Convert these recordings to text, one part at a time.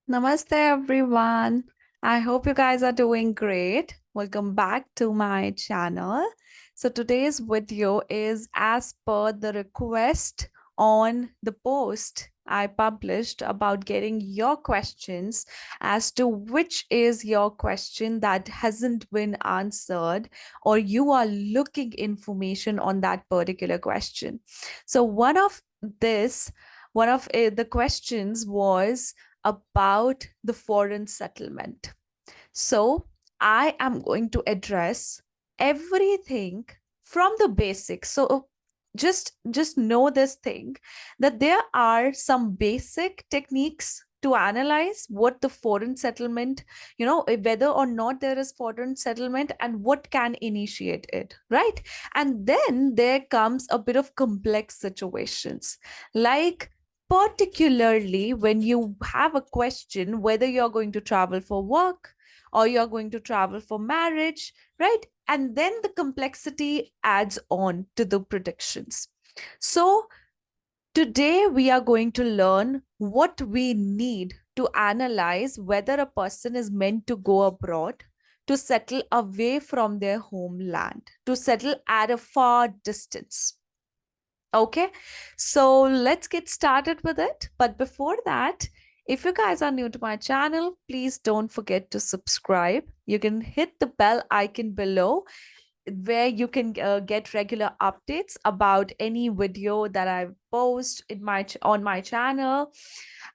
Namaste, everyone. I hope you guys are doing great. Welcome back to my channel. So, today's video is as per the request on the post I published about getting your questions as to which is your question that hasn't been answered, or you are looking information on that particular question. So, one of the questions was about the foreign settlement. So, I am going to address everything from the basics. So, just know this thing that there are some basic techniques to analyze what the foreign settlement, whether or not there is foreign settlement and what can initiate it, right? And then there comes a bit of complex situations, like particularly when you have a question whether you're going to travel for work or you're going to travel for marriage, right? And then the complexity adds on to the predictions. So, today we are going to learn what we need to analyze whether a person is meant to go abroad, to settle away from their homeland, to settle at a far distance. Okay, so let's get started with it. But before that, if you guys are new to my channel, please don't forget to subscribe. You can hit the bell icon below where you can get regular updates about any video that I post in on my channel.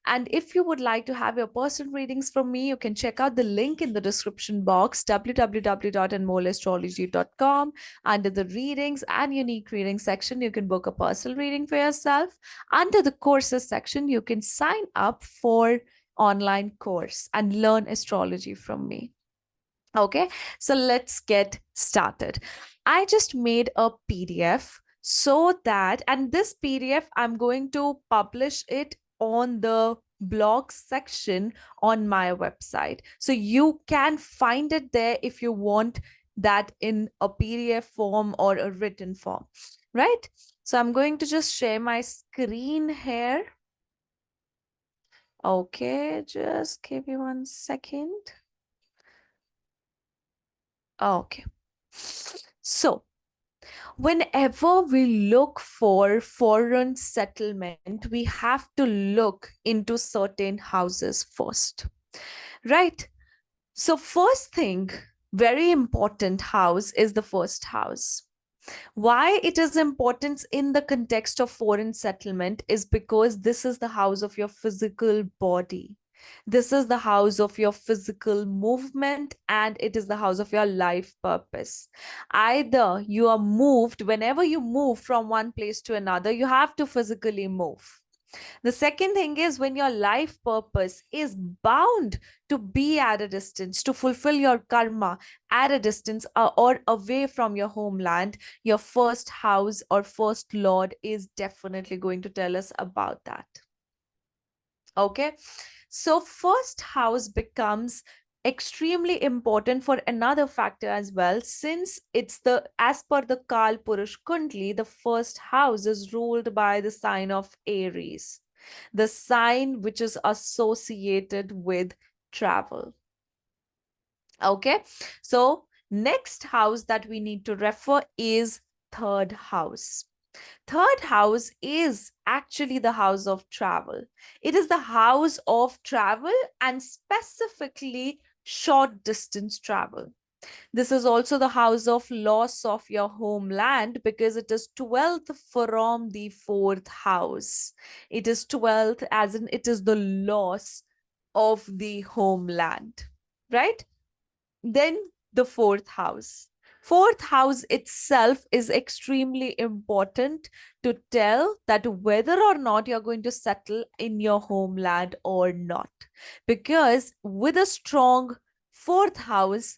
And if you would like to have your personal readings from me, you can check out the link in the description box, www.anmollastrology.com. Under the readings and unique reading section, you can book a personal reading for yourself. Under the courses section, you can sign up for online course and learn astrology from me. Okay, so let's get started. I just made a PDF so that, and this PDF, I'm going to publish it on the blog section on my website. So you can find it there if you want that in a PDF form or a written form, right? So I'm going to just share my screen here. Okay, just give me 1 second. Okay. So, whenever we look for foreign settlement, we have to look into certain houses first, right? So, first thing, very important house is the first house. Why it is important in the context of foreign settlement is because this is the house of your physical body. This is the house of your physical movement, and it is the house of your life purpose. Either you are moved, whenever you move from one place to another, you have to physically move. The second thing is when your life purpose is bound to be at a distance, to fulfill your karma at a distance or away from your homeland, your first house or first lord is definitely going to tell us about that. Okay, so first house becomes extremely important for another factor as well, since it's the, as per the Kal Purush Kundli, the first house is ruled by the sign of Aries, the sign which is associated with travel. Okay, so next house that we need to refer is third house. Third house is actually the house of travel. It is the house of travel and specifically short distance travel. This is also the house of loss of your homeland because it is 12th from the fourth house. It is 12th, as in it is the loss of the homeland, right? Then the fourth house. Fourth house itself is extremely important to tell that whether or not you're going to settle in your homeland or not. Because with a strong fourth house,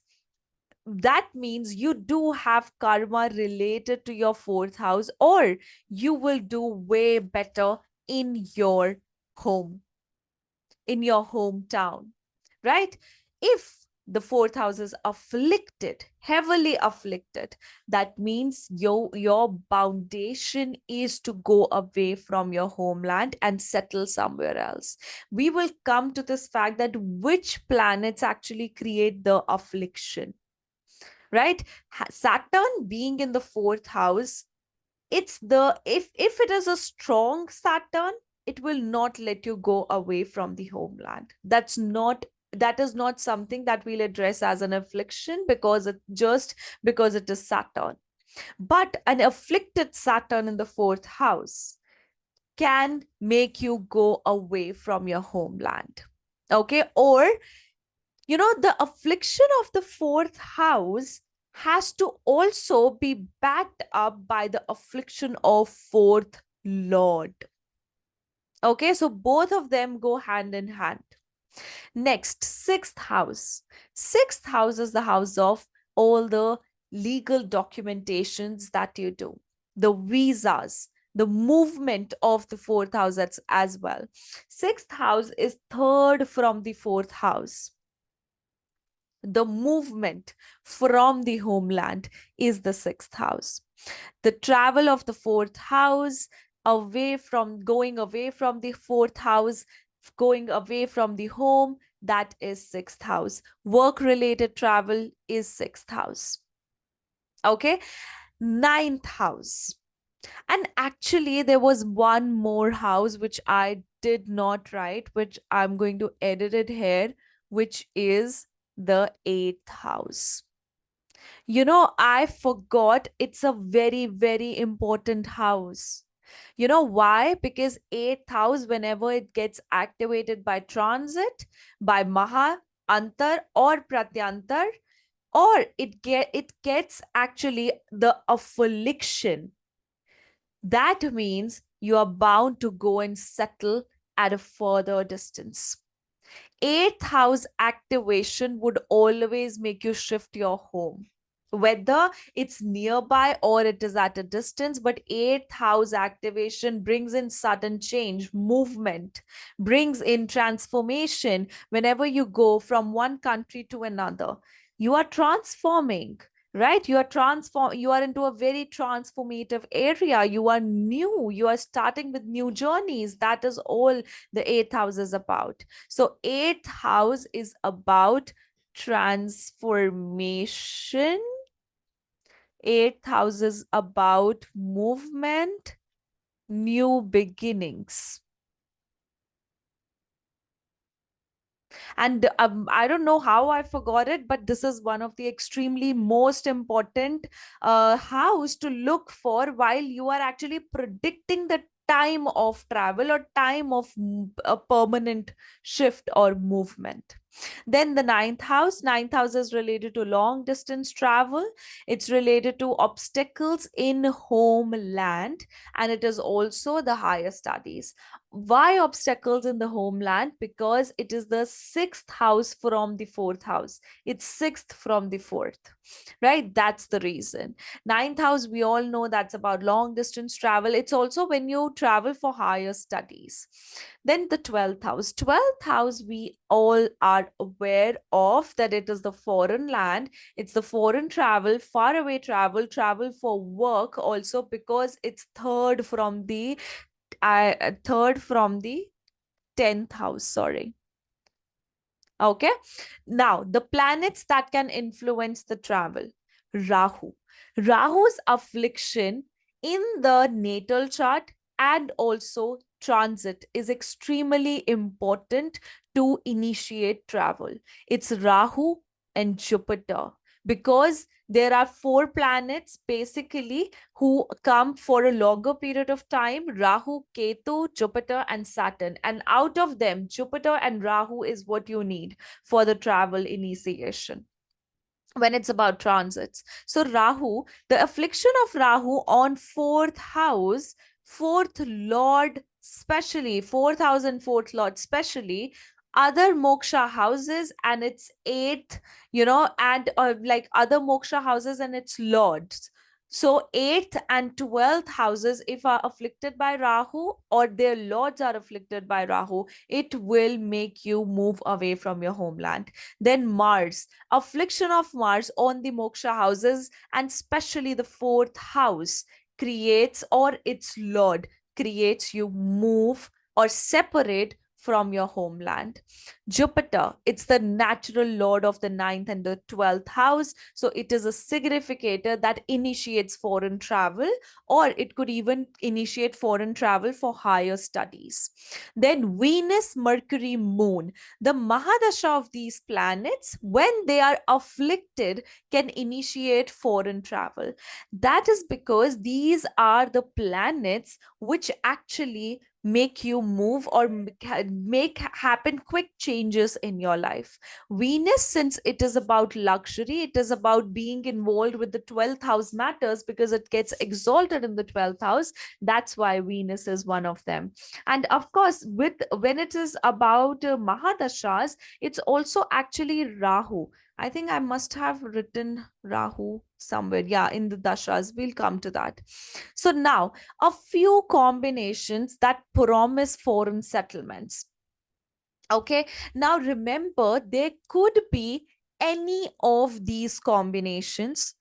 that means you do have karma related to your fourth house, or you will do way better in your home, in your hometown, right? If the fourth house is afflicted, heavily afflicted, that means your foundation is to go away from your homeland and settle somewhere else. We will come to this fact that which planets actually create the affliction, right? Saturn being in the fourth house, it's the if it is a strong Saturn, it will not let you go away from the homeland. That is not something that we'll address as an affliction, because it just because it is Saturn. But an afflicted Saturn in the fourth house can make you go away from your homeland. Okay. Or, the affliction of the fourth house has to also be backed up by the affliction of fourth lord. Okay. So both of them go hand in hand. Next, sixth house. Sixth house is the house of all the legal documentations that you do, the visas, the movement of the fourth house as well. Sixth house is third from the fourth house. The movement from the homeland is the sixth house. The travel of the fourth house, going away from the fourth house, going away from the home, that is sixth house. Work related travel is sixth house. Okay. Ninth house. And actually, there was one more house which I did not write, which I'm going to edit it here, which is the eighth house. I forgot it's a very, very important house. You know why? Because eighth house, whenever it gets activated by transit, by Maha, Antar, or Pratyantar, or it gets actually the affliction, that means you are bound to go and settle at a further distance. Eighth house activation would always make you shift your home, whether it's nearby or it is at a distance. But eighth house activation brings in sudden change, movement, brings in transformation. Whenever you go from one country to another, you are transforming, right? You are into a very transformative area. You are new, you are starting with new journeys. That is all the eighth house is about. So eighth house is about transformation. Eighth house is about movement, new beginnings. And I don't know how I forgot it, but this is one of the extremely most important house to look for while you are actually predicting the time of travel or time of a permanent shift or movement. Then the ninth house is related to long distance travel. It's related to obstacles in homeland, and it is also the higher studies. Why obstacles in the homeland? Because it is the sixth house from the fourth house. It's sixth from the fourth, right? That's the reason. Ninth house, we all know that's about long distance travel. It's also when you travel for higher studies. Then the 12th house. 12th house, we all are aware of that it is the foreign land. It's the foreign travel, far away travel, travel for work also, because it's third from the 10th house, sorry. Okay. Now, the planets that can influence the travel. Rahu. Rahu's affliction in the natal chart and also transit is extremely important to initiate travel. It's Rahu and Jupiter, because there are four planets basically who come for a longer period of time: Rahu, Ketu, Jupiter, and Saturn. And out of them, Jupiter and Rahu is what you need for the travel initiation when it's about transits. So Rahu, the affliction of Rahu on fourth house, fourth lord, especially fourth house and fourth lord, especially other moksha houses and its eighth, and like other moksha houses and its lords. So 8th and 12th houses, if are afflicted by Rahu or their lords are afflicted by Rahu, it will make you move away from your homeland. Then Mars, affliction of Mars on the moksha houses and especially the 4th house creates, or its lord creates you move or separate from your homeland. Jupiter, it's the natural lord of the ninth and the 12th house. So it is a significator that initiates foreign travel, or it could even initiate foreign travel for higher studies. Then Venus, Mercury, Moon. The Mahadasha of these planets, when they are afflicted, can initiate foreign travel. That is because these are the planets which actually make you move or make happen quick changes in your life. Venus, since it is about luxury, it is about being involved with the 12th house matters because it gets exalted in the 12th house. That's why Venus is one of them. And of course, with when it is about Mahadashas, it's also actually Rahu. I think I must have written Rahu somewhere. Yeah, in the dashas. We'll come to that. So now, a few combinations that promise foreign settlements. Okay, now remember, there could be any of these combinations,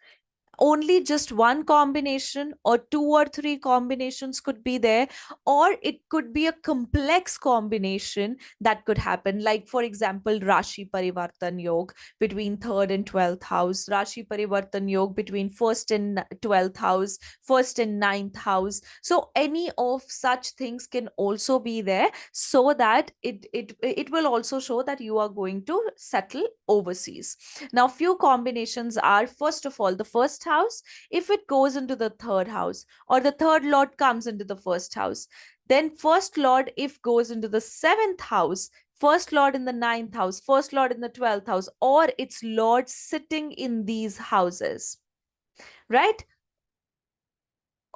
only just one combination or two or three combinations could be there, or it could be a complex combination that could happen, like for example Rashi Parivartan Yog between 3rd and 12th house, Rashi Parivartan Yog between 1st and 12th house, 1st and ninth house. So any of such things can also be there, so that it will also show that you are going to settle overseas. Now few combinations are, first of all, the first house, if it goes into the 3rd house, or the 3rd lord comes into the 1st house. Then first lord, if goes into the 7th house, first lord in the 9th house, first lord in the 12th house, or its lord sitting in these houses, right?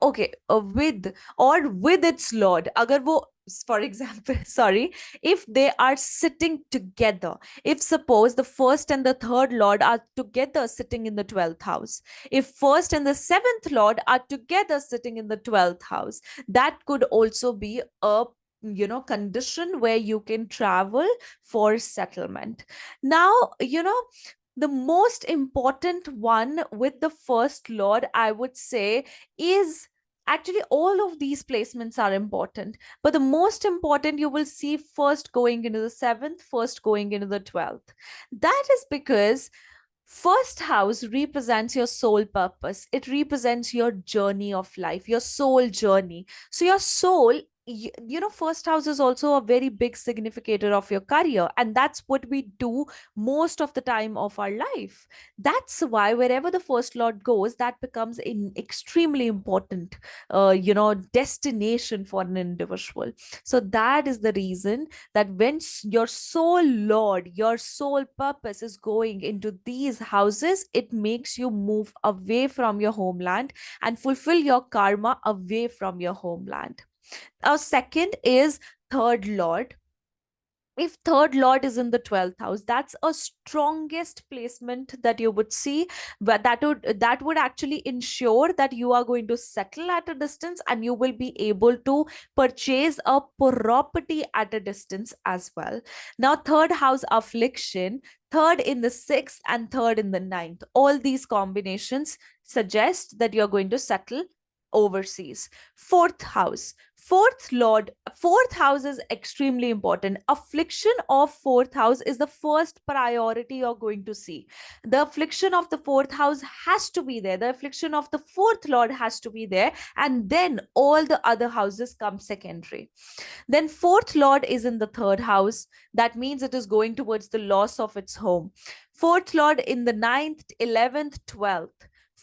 Okay, with its lord, agar wo, for example, sorry, if they are sitting together, if suppose the first and the 3rd lord are together sitting in the 12th house, if first and the 7th lord are together sitting in the 12th house, that could also be a condition where you can travel for settlement. Now, the most important one with the first lord, I would say, is actually all of these placements are important, but the most important you will see first going into the 7th, first going into the 12th. That is because first house represents your soul purpose. It represents your journey of life, your soul journey. So, your soul, first house is also a very big significator of your career. And that's what we do most of the time of our life. That's why wherever the first lord goes, that becomes an extremely important, destination for an individual. So, that is the reason that when your soul lord, your soul purpose is going into these houses, it makes you move away from your homeland and fulfill your karma away from your homeland. Our second is 3rd lord. If 3rd lord is in the 12th house, that's a strongest placement that you would see, but that would actually ensure that you are going to settle at a distance and you will be able to purchase a property at a distance as well. Now 3rd house affliction, 3rd in the 6th and 3rd in the ninth, all these combinations suggest that you're going to settle overseas. 4th house, fourth house is extremely important. Affliction of 4th house is the first priority you're going to see. The affliction of the 4th house has to be there, the affliction of the 4th lord has to be there, and then all the other houses come secondary. Then 4th lord is in the 3rd house, that means it is going towards the loss of its home. 4th lord in the ninth, 11th, 12th,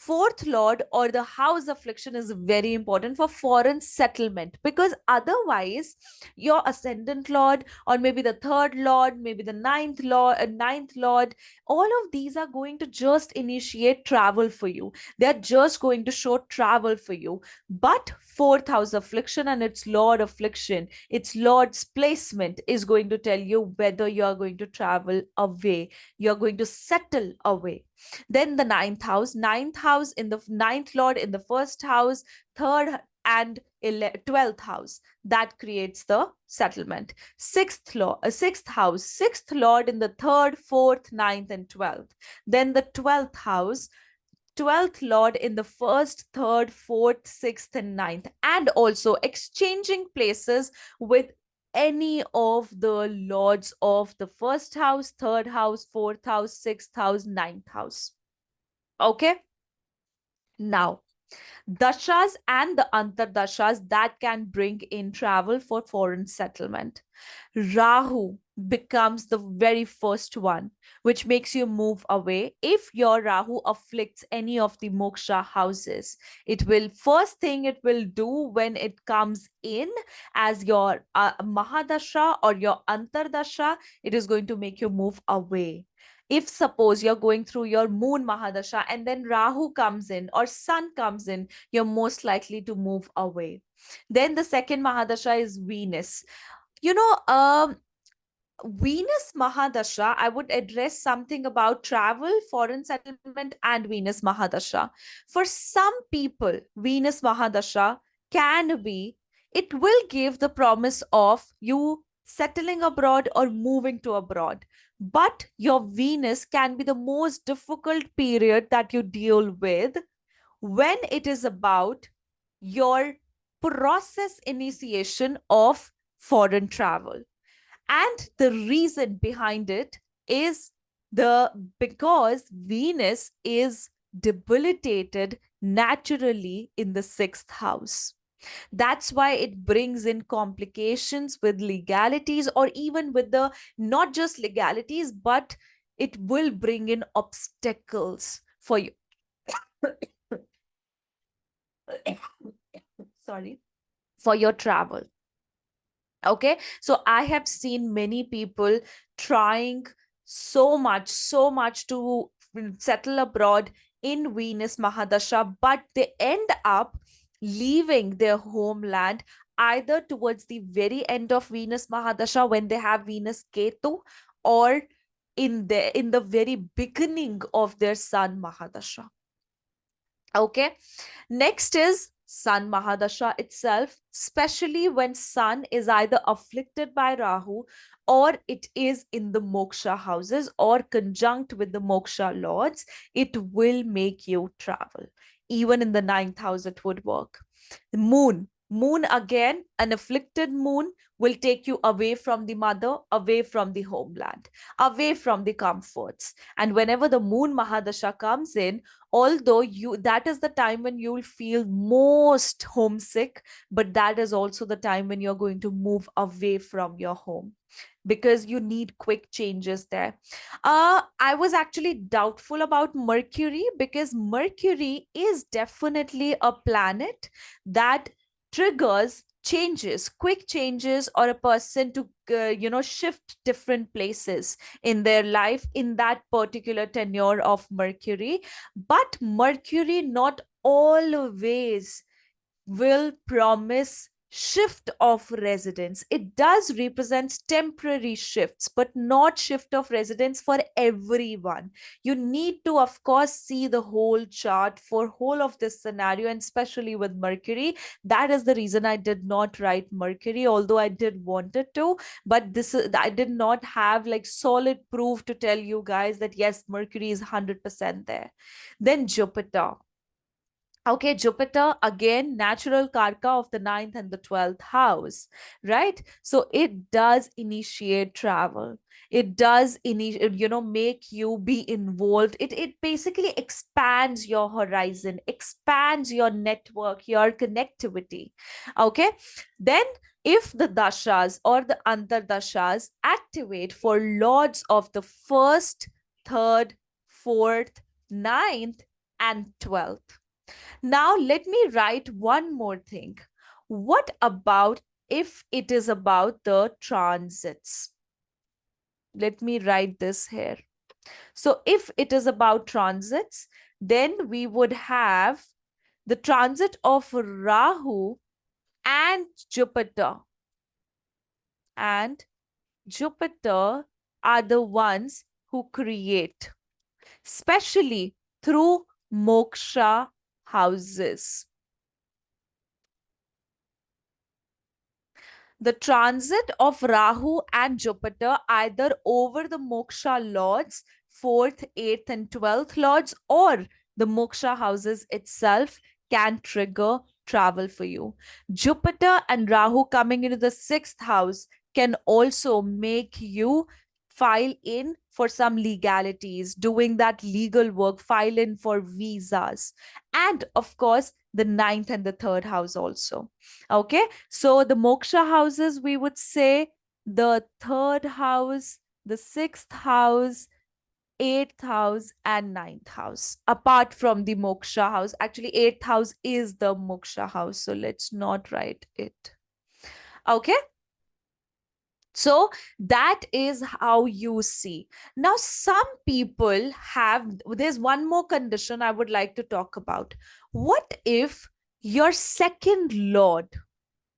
4th lord or the house affliction is very important for foreign settlement, because otherwise your ascendant lord, or maybe the 3rd lord, maybe the ninth lord, all of these are going to just initiate travel for you. They're just going to show travel for you. But 4th house affliction and its lord affliction, its lord's placement is going to tell you whether you are going to travel away, you're going to settle away. Then the ninth house in the ninth lord in the first house, third and 12th house, that creates the settlement. Sixth house, sixth lord in the third, fourth, ninth, and 12th. Then the 12th house, 12th lord in the first, third, fourth, sixth, and ninth, and also exchanging places with any of the lords of the first house, third house, fourth house, sixth house, ninth house. Okay. Now, dashas and the antardashas that can bring in travel for foreign settlement. Rahu becomes the very first one, which makes you move away. If your Rahu afflicts any of the moksha houses, it will, first thing it will do when it comes in as your Mahadasha or your Antardasha, it is going to make you move away. If suppose you're going through your moon Mahadasha and then Rahu comes in or Sun comes in, you're most likely to move away. Then the second Mahadasha is Venus. You know, Venus Mahadasha, I would address something about travel, foreign settlement, and Venus Mahadasha. For some people, Venus Mahadasha can be, it will give the promise of you settling abroad or moving to abroad. But your Venus can be the most difficult period that you deal with when it is about your process initiation of foreign travel. And the reason behind it is the because Venus is debilitated naturally in the sixth house. That's why it brings in complications with legalities, or even with the not just legalities, but it will bring in obstacles for you. Sorry, for your travel. Okay, so I have seen many people trying so much to settle abroad in Venus Mahadasha, but they end up leaving their homeland either towards the very end of Venus Mahadasha when they have Venus Ketu, or in the very beginning of their Sun Mahadasha. Okay. Next is Sun Mahadasha itself, especially when Sun is either afflicted by Rahu or it is in the moksha houses or conjunct with the moksha lords, it will make you travel. Even in the ninth house, it would work. Moon again, an afflicted moon will take you away from the mother, away from the homeland, away from the comforts. And whenever the moon Mahadasha comes in, although you that is the time when you will feel most homesick, but that is also the time when you're going to move away from your home because you need quick changes there. I was actually doubtful about Mercury because Mercury is definitely a planet that triggers changes, quick changes, or a person to shift different places in their life in that particular tenure of Mercury. But Mercury not always will promise shift of residence. It does represent temporary shifts, but not shift of residence for everyone. You need to, of course, see the whole chart for whole of this scenario, and especially with Mercury. That is the reason I did not write Mercury, although I did wanted to. But this is, I did not have like solid proof to tell you guys that yes, Mercury is 100% there. Then Jupiter. Okay, Jupiter, again, natural karka of the ninth and the 12th house, right? So it does initiate travel. It does, make you be involved. It basically expands your horizon, expands your network, your connectivity. Okay. Then if the dashas or the antardashas activate for lords of the first, third, fourth, ninth, and 12th. Now, let me write one more thing. What about if it is about the transits? Let me write this here. So, if it is about transits, then we would have the transit of Rahu and Jupiter. And Jupiter are the ones who create. especially through moksha houses. The transit of Rahu and Jupiter either over the moksha lords, 4th, 8th, and 12th lords, or the moksha houses itself can trigger travel for you. Jupiter and Rahu coming into the 6th house can also make you file in for some legalities, doing that legal work, file in for visas. And of course, the ninth and the third house also. Okay, so the moksha houses, we would say the third house, the sixth house, eighth house, and ninth house. Apart from the moksha house, actually, eighth house is the moksha house. So let's not write it. Okay. So that is how you see. Now, some people there's one more condition I would like to talk about. What if your second lord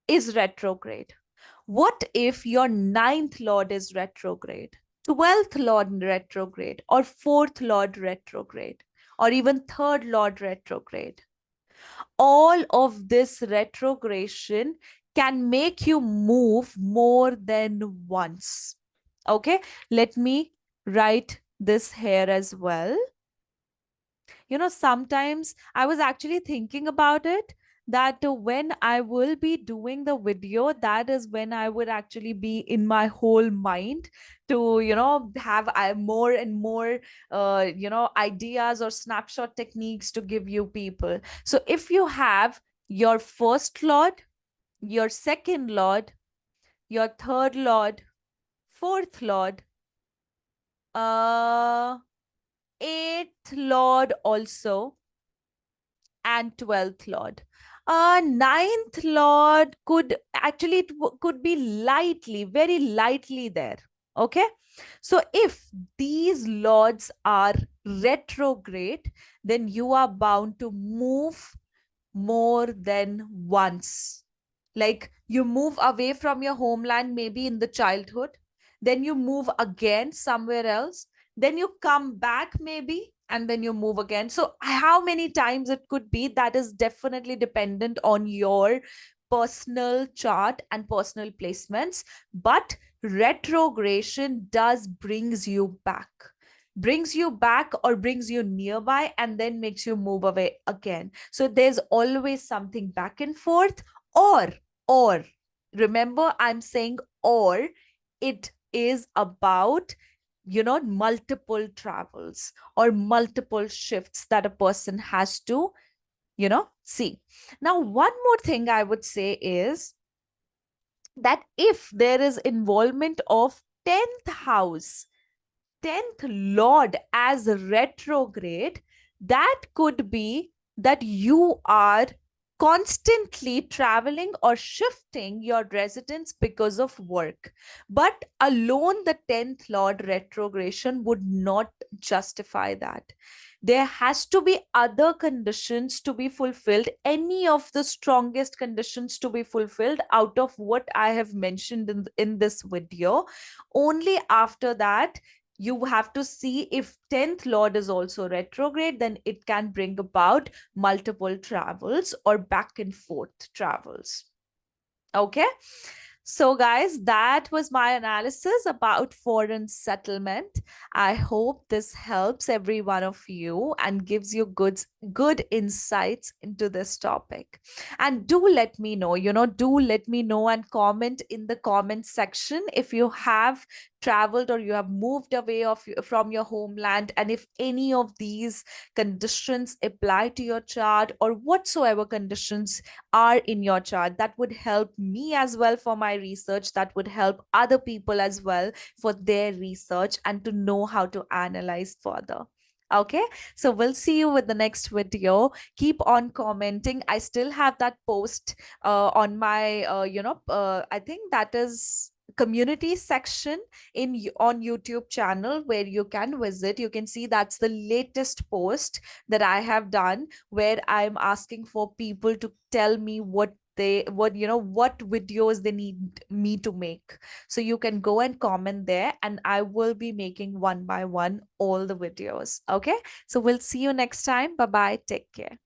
is retrograde? What if your ninth lord is retrograde, 12th lord retrograde, or fourth lord retrograde, or even third lord retrograde? All of this retrogression can make you move more than once. Okay, let me write this here as well. Sometimes I was actually thinking about it that when I will be doing the video, that is when I would actually be in my whole mind to, have more and more, ideas or snapshot techniques to give you people. So if you have your first lord, your second lord, your third lord, fourth lord, uh, eighth lord also, and 12th lord. Ninth lord could actually, could be lightly, very lightly there. Okay. So if these lords are retrograde, then you are bound to move more than once. Like you move away from your homeland, maybe in the childhood, then you move again somewhere else, then you come back maybe, and then you move again. So, how many times it could be, that is definitely dependent on your personal chart and personal placements. But retrogression does brings you back or brings you nearby and then makes you move away again. So there's always something back and forth. Or remember, I'm saying or, it is about multiple travels or multiple shifts that a person has to see. Now, one more thing I would say is that if there is involvement of 10th house, 10th lord as retrograde, that could be that you are constantly traveling or shifting your residence because of work. But alone the 10th lord retrogression would not justify that. There has to be other conditions to be fulfilled, any of the strongest conditions to be fulfilled out of what I have mentioned in this video. Only after that you have to see if 10th lord is also retrograde, then it can bring about multiple travels or back and forth travels. Okay. So, guys, that was my analysis about foreign settlement. I hope this helps every one of you and gives you good insights into this topic. And do let me know, do let me know and comment in the comment section if you have traveled or you have moved away from your homeland, and if any of these conditions apply to your chart or whatsoever conditions are in your chart. That would help me as well for my research. That would help other people as well for their research and to know how to analyze further. Okay, so we'll see you with the next video. Keep on commenting. I still have that post on my, I think that is community section on YouTube channel where you can visit. You can see that's the latest post that I have done, where I'm asking for people to tell me what what videos they need me to make. So you can go and comment there, and I will be making one by one all the videos. Okay, so we'll see you next time. Bye bye, take care.